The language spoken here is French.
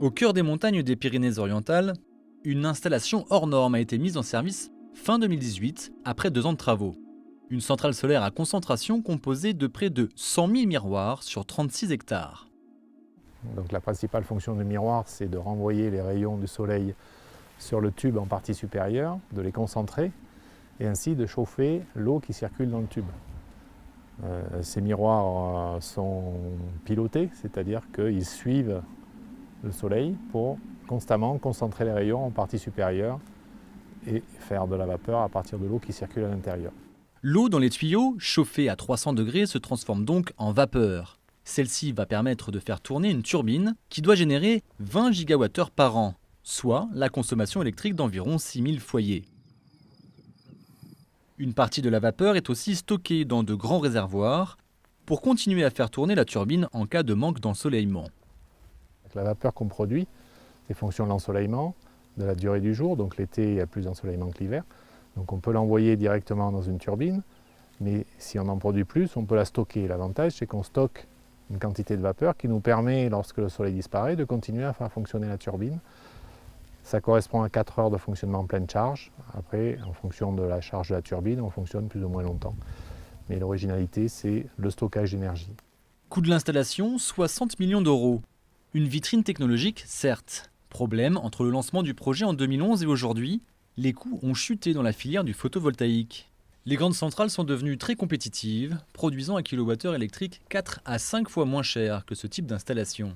Au cœur des montagnes des Pyrénées-Orientales, une installation hors norme a été mise en service fin 2018 après 2 ans de travaux. Une centrale solaire à concentration composée de près de 100 000 miroirs sur 36 hectares. Donc la principale fonction du miroir, c'est de renvoyer les rayons du soleil sur le tube en partie supérieure, de les concentrer et ainsi de chauffer l'eau qui circule dans le tube. Ces miroirs sont pilotés, c'est-à-dire qu'ils suivent le soleil pour constamment concentrer les rayons en partie supérieure et faire de la vapeur à partir de l'eau qui circule à l'intérieur. L'eau dans les tuyaux, chauffée à 300 degrés, se transforme donc en vapeur. Celle-ci va permettre de faire tourner une turbine qui doit générer 20 gigawattheures par an, soit la consommation électrique d'environ 6000 foyers. Une partie de la vapeur est aussi stockée dans de grands réservoirs pour continuer à faire tourner la turbine en cas de manque d'ensoleillement. La vapeur qu'on produit, c'est fonction de l'ensoleillement, de la durée du jour. Donc l'été, il y a plus d'ensoleillement que l'hiver. Donc on peut l'envoyer directement dans une turbine, mais si on en produit plus, on peut la stocker. L'avantage, c'est qu'on stocke une quantité de vapeur qui nous permet, lorsque le soleil disparaît, de continuer à faire fonctionner la turbine. Ça correspond à 4 heures de fonctionnement en pleine charge. Après, en fonction de la charge de la turbine, on fonctionne plus ou moins longtemps. Mais l'originalité, c'est le stockage d'énergie. Coût de l'installation, 60 millions d'euros. Une vitrine technologique, certes. Problème, entre le lancement du projet en 2011 et aujourd'hui, les coûts ont chuté dans la filière du photovoltaïque. Les grandes centrales sont devenues très compétitives, produisant un kilowattheure électrique 4 à 5 fois moins cher que ce type d'installation.